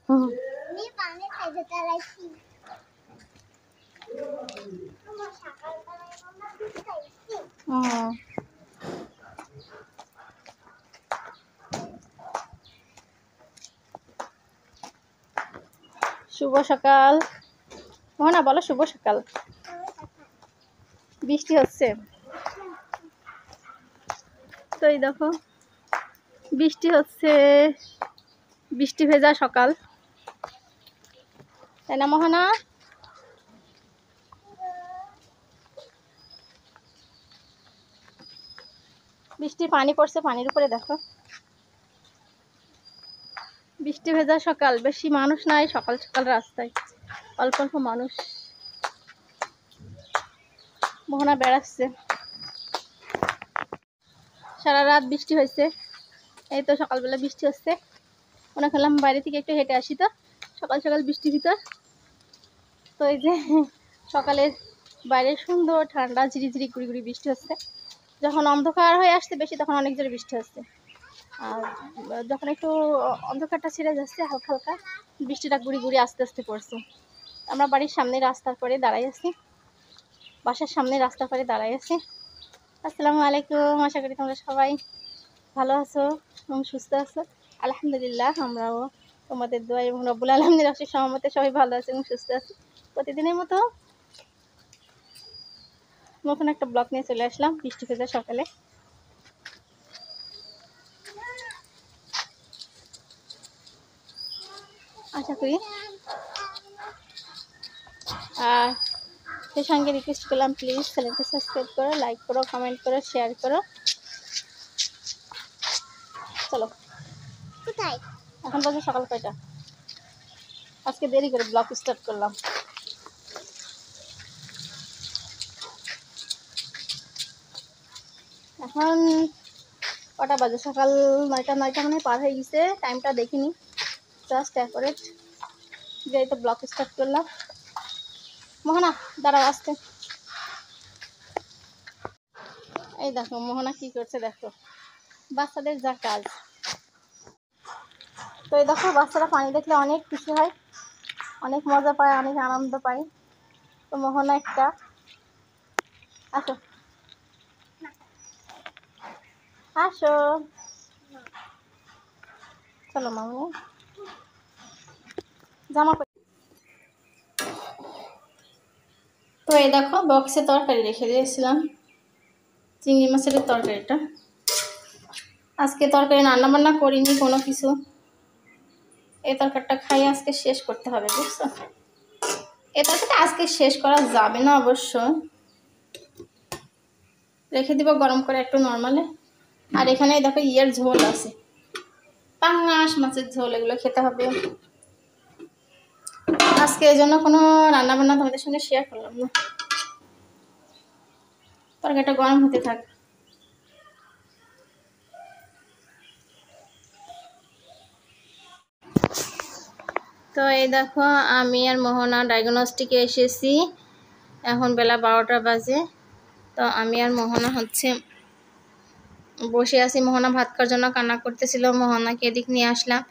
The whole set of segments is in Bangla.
শুভ সকাল মোহনা, বলো শুভ সকাল। বৃষ্টি হচ্ছে তো, এই দেখো বৃষ্টি হচ্ছে, বৃষ্টি ভেজা সকাল, তাই না মোহনা? বৃষ্টির পানি পড়ছে, পানির উপরে দেখো। বৃষ্টি ভেজা সকাল, বেশি মানুষ নাই সকাল সকাল রাস্তায়, অল্প অল্প মানুষ। মোহনা বেড়াচ্ছে, সারা রাত বৃষ্টি হয়েছে। এই তো সকালবেলা বৃষ্টি হচ্ছে, মনে করলাম বাইরে থেকে একটু হেঁটে আসি, তো সকাল সকাল বৃষ্টির ভিতর। তো এই যে সকালের বাইরে সুন্দর ঠান্ডা ঝিরিঝিরি গুড়ি গুড়ি বৃষ্টি হচ্ছে। যখন অন্ধকার হয়ে আসছে বেশি, তখন অনেক জোরে বৃষ্টি হচ্ছে। আর যখন একটু অন্ধকারটা ছেড়ে যাচ্ছে, হালকা হালকা বৃষ্টিটা গুড়ি গুড়ি আস্তে আস্তে পড়ছে। আমরা বাড়ির সামনে রাস্তার পরে দাঁড়াই আছি, বাসার সামনে রাস্তার পরে দাঁড়াই আছি। আসসালামু আলাইকুম, আশা করি তোমরা সবাই ভালো আছো এবং সুস্থ আছো। আলহামদুলিল্লাহ, আমরাও তোমাদের দোয়া এবং রব্বুল আলামিনের অশেষ সহমতে সবাই ভালো আছে এবং সুস্থ আছি। প্রতিদিনের মতো নতুন একটা ব্লগ নিয়ে চলে আসলাম বৃষ্টি ভেজা সকালে। আশা করি সেই সঙ্গে রিকোয়েস্ট করলাম, প্লিজ চ্যানেলটা সাবস্ক্রাইব করো, লাইক করো, কমেন্ট করো, শেয়ার করো। চলো, কোথায় এখন বাজে সকাল কয়টা? আজকে দেরি করে ব্লগ স্টার্ট করলাম। এখন কটা বাজে? সকাল 9টা মানে পার হয়ে গেছে, টাইমটা দেখিনি, জাস্ট অ্যাকুরেট যেই তো ব্লগ স্টার্ট করলাম। মোহনা দাঁড়াও, আসতে। এই দেখো মোহনা কি করছে দেখো, বাচ্চাদের যা কাজ। তো এই দেখো বাচ্চারা পানি দেখলে অনেক খুশি হয়, অনেক মজা পায়, অনেক আনন্দ পায়। তো মোহনা একটা, আসো আসো, চলো মামু জামা। তো এই দেখো বক্সে তরকারি রেখে দিয়েছিলাম, চিংড়ি মাছের তরকারিটা। আজকে তরকারি রান্না বান্না করিনি কোনো কিছু, এই তরকারিটা খাই আজকে শেষ করতে হবে, বুঝছো? এই তরকারিটা আজকে শেষ করা যাবে না অবশ্য, রেখে দিব গরম করে একটু নর্মালে। আর এখানে দেখো ইয়ের ঝোল আছে, পাঙ্গাস মাছের ঝোল, এগুলো খেতে হবে আজকে, এই জন্য কোনো রান্না বান্না তোমাদের সঙ্গে শেয়ার করলাম না। তরকারিটা গরম হতে থাক। তো এই দেখো আমি আর মোহনা ডায়াগনস্টিকে এসেছি, এখন বেলা 12টা বাজে। তো আমি আর মোহনা হচ্ছে বসে আছি, মোহনা ভাত খাওয়ার জন্য কান্না করতেছিল, মোহনাকে এদিক নিয়ে আসলাম,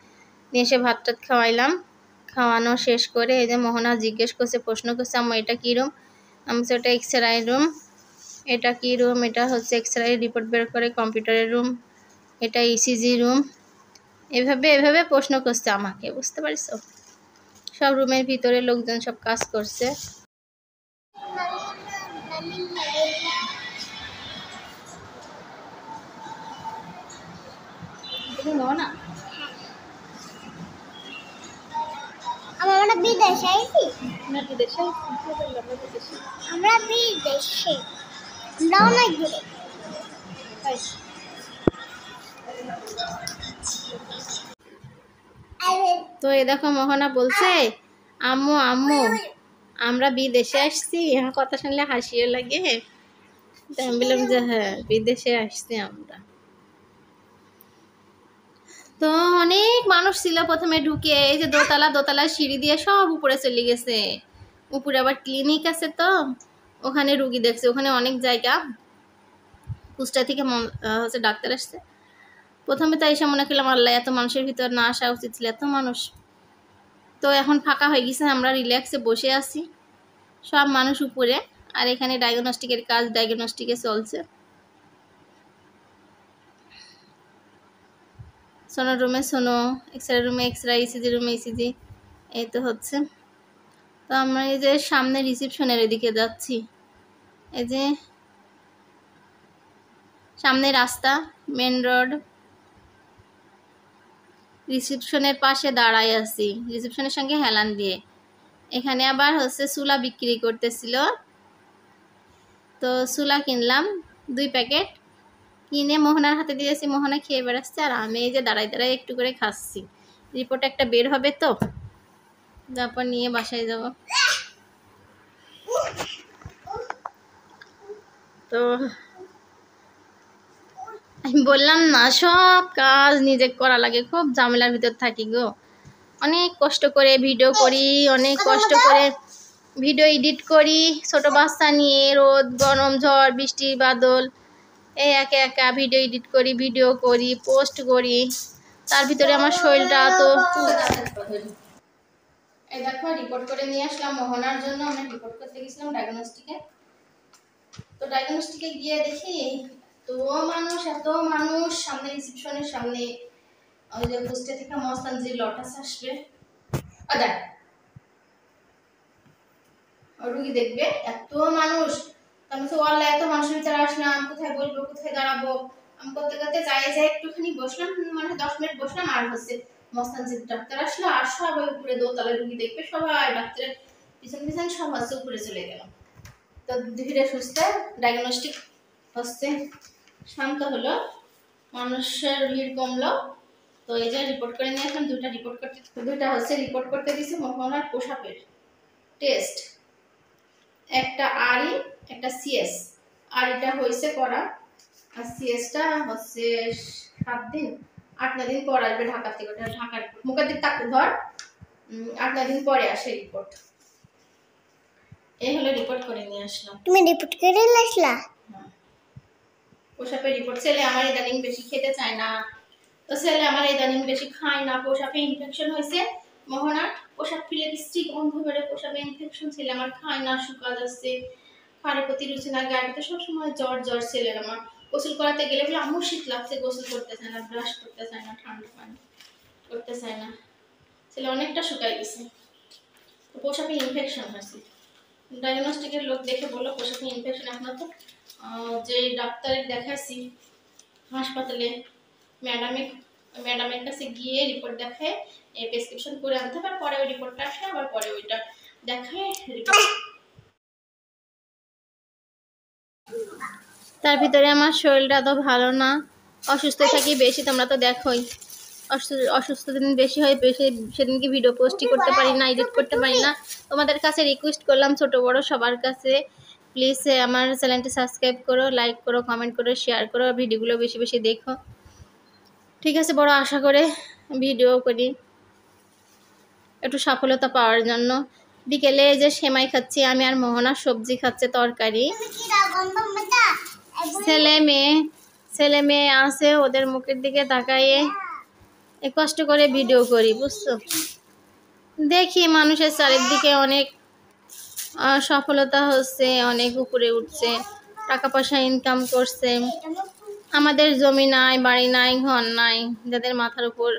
নিয়ে এসে ভাত টাত খাওয়াইলাম। খাওয়ানো শেষ করে এই যে মোহনা জিজ্ঞেস করছে, প্রশ্ন করছে, আম্মু এটা কী রুম? আমি বলছি এটা এক্সরে রুম। এটা কী রুম? এটা হচ্ছে এক্সরে রিপোর্ট বের করে কম্পিউটারের রুম। এটা ইসিজি রুম। এভাবে প্রশ্ন করছে আমাকে, বুঝতে পারছো? সব রুমের ভিতরে লোকজন সব কাজ করছে। না আমরা বিদেশে আইছি, আমরা বিদেশে, আমরা বিদেশে, আমরা অনেক দূরে। তো এ দেখো মোহনা বলছে, আম্মু আম্মু আমরা বিদেশে আসছি। আমার কথা শুনলে হাসিও লাগে, তাই আমি বললাম যে হ্যাঁ বিদেশে আসছি আমরা। তো অনেক মানুষ ছিল প্রথমে ঢুকে, এই যে দোতলা সিঁড়ি দিয়ে সব উপরে চলে গেছে। উপরে আবার ক্লিনিক আছে, তো ওখানে রুগী দেখছে, ওখানে অনেক জায়গা, কুষ্টা থেকে হচ্ছে ডাক্তার আসছে। প্রথমে তো এসে মনে করলাম আল্লাহ, এত মানুষের ভিতর না আসা উচিত ছিল, এত মানুষ। তো এখন ফাঁকা হয়ে গেছে, আমরা রিল্যাক্সে বসে আছি, সব মানুষ উপরে, আর এখানে ডায়াগনস্টিকের কাজ ডায়াগনস্টিকে চলছে। সোনো রুমে সোনো, এক্সরে রুমে এক্সরে, ইসিজি রুমে ইসিজি, এই তো হচ্ছে। তো আমরা এই যে সামনে রিসেপশনের এদিকে যাচ্ছি, এই যে সামনে রাস্তা, মেন রোড, রিসেপশনের পাশে দাঁড়াই আছি, রিসেপশনের সঙ্গে হেলান দিয়ে। এখানে আবার হচ্ছে চুলা বিক্রি করতেছিল, তো চুলা কিনলাম 2 প্যাকেট, কিনে মোহনার হাতে দিয়েছি, মোহনা খেয়ে বেড়াচ্ছে, আর আমি এই যে দাঁড়াই দাঁড়াই একটু করে খাচ্ছি। রিপোর্ট একটা বের হবে, তো তারপর নিয়ে বাসায় যাব। তো আমি বললাম না, সব কাজ নিজে করা লাগে, খুব ঝামেলার ভিতর থাকি গো। অনেক কষ্ট করে ভিডিও করি, অনেক কষ্ট করে ভিডিও এডিট করি, ছোট বাচ্চা নিয়ে রোদ গরম ঝড় বৃষ্টি বাদল, এই একা একা ভিডিও এডিট করি, ভিডিও করি, পোস্ট করি, তার ভিতরে আমার শরীরটা তো। এই দেখো রিপোর্ট করে নিয়ে আসলাম মোহনার জন্য, আমরা রিপোর্ট করতে গেছিলাম ডায়াগনস্টিকে। তো ডায়াগনস্টিকে গিয়ে দেখি এত মানুষ সামনে রিসেপশনের সামনে, ওই যে পোস্টে থেকে মস্তান যে লটাস আসবে, দেখ রুগী দেখবে, এত মানুষ। আমি তো ওয়াল্লাহ এত মানুষের ভিতরে আসলাম, কোথায় বলবো কোথায় দাঁড়াবো, আমি করতে করতে যাই একটুখানি বসলাম, মানে 10 মিনিট বসলাম, আর হচ্ছে মস্তানজিৎ ডাক্তার আসলো, আর সবাই উপরে দোতলায় রুগী দেখবে, সবাই ডাক্তারের পিছন পিছন সব হচ্ছে উপরে চলে গেলাম। তো ধীরে সুস্থে ডায়াগনস্টিক হচ্ছে শান্ত হলো, মানুষের ভিড় কমলো। তো এই যে রিপোর্ট করে নিয়ে আসলাম, 2টা রিপোর্ট করতে দিয়েছে মোহনার পোশাকের টেস্ট, একটা আরই একটা সিএস। আর এটা হয়েছে করা, আর সিএসটা হচ্ছে 7 দিন 8 দিন পর আসবে ঢাকা থেকে, ওটা ঢাকার মুখের দিক তাকে ধর, 8 দিন পরে আসে রিপোর্ট। এই হলো রিপোর্ট করে নিয়ে আসলাম। তুমি রিপোর্ট করে আসলা? পোশাকের রিপোর্ট। ছেলে আমার ইদানিং বেশি খেতে চায় না, তো ছেলে আমার ইদানিং বেশি খায় না, পোশাকে ইনফেকশন হয়েছে, মোহনার পোশাক ফিলে বৃষ্টি গন্ধ বেড়ে পোশাকে ইনফেকশন, ছেলে আমার খায় না, শুকা যাচ্ছে, খাওয়ার প্রতি রুচি না, গায়ে সবসময় জ্বর জ্বর। ছেলের আমার গোসল করাতে গেলে বলে আমার শীত লাগছে, গোসল করতে চায় না, ব্রাশ করতে চায় না, ঠান্ডা পানি করতে চায় না, ছেলে অনেকটা শুকাই গেছে, তো পোশাকে ইনফেকশন হয়েছে। ডায়াগনস্টিকের লোক দেখে বললো পোশাকে ইনফেকশন। এখন তো যে ডাক্তারের দেখাচ্ছি হাসপাতালে, ম্যাডামের কাছে গিয়ে রিপোর্ট দেখায় প্রেসক্রিপশন করে আনতে হবে, পরে ওই রিপোর্টটা আসে, আবার পরে ওইটা দেখায় রিপোর্ট। তার ভিতরে আমার শরীরটা তো ভালো না, অসুস্থ থাকি বেশি, তোমরা তো দেখোই, অসুস্থ দিন বেশি হয়, বেশি সেদিনকে ভিডিও পোস্টই করতে পারি না, এডিট করতে পারি না। তোমাদের কাছে রিকোয়েস্ট করলাম, ছোট বড় সবার কাছে, প্লিজ আমার চ্যানেলটি সাবস্ক্রাইব করো, লাইক করো, কমেন্ট করো, শেয়ার করো, ভিডিওগুলো বেশি বেশি দেখো, ঠিক আছে? বড় আশা করে ভিডিও করি একটু সফলতা পাওয়ার জন্য। বিকেলে যে সেমাই খাচ্ছি আমি, আর মোহনা সবজি খাচ্ছে, তরকারি। ছেলে মেয়ে আছে, ওদের মুখের দিকে তাকাইয়ে কষ্ট করে ভিডিও করি, বুঝছো? দেখি মানুষের চারিদিকে অনেক সফলতা হচ্ছে, অনেক উপরে উঠছে, টাকা পয়সা ইনকাম করছে। আমাদের জমি নাই, বাড়ি নাই, ঘর নাই, যাদের মাথার উপর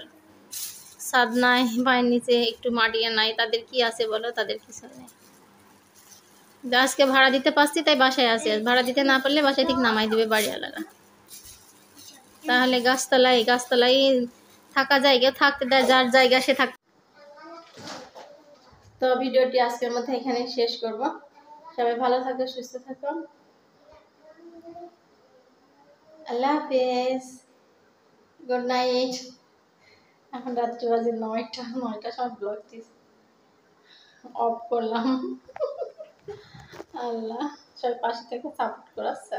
ছাদ নাই, পায়ের নিচে একটু মাটিয়ে নাই, তাদের কি আছে বলো? তাদের কিছু নেই। আজকে ভাড়া দিতে পারছি তাই বাসায় আছে, ভাড়া দিতে না পারলে বাসায় ঠিক নামাই দিবে বাড়িওয়ালারা। তাহলে গাছতলায় থাকা জায়গা থাকতে দেয়, যার জায়গা সে থাক। তো ভিডিওটি আজকের মধ্যে এখানে শেষ করব। সবাই ভালো থাকো, সুস্থ থাকো, আল্লাহ হাফেজ, গুড নাইট। এখন রাত্রি বাজে 9টা সব ব্লগ অফ করলাম। আল্লাহ সবাই পাশে থেকে সাপোর্ট করাচ্ছে।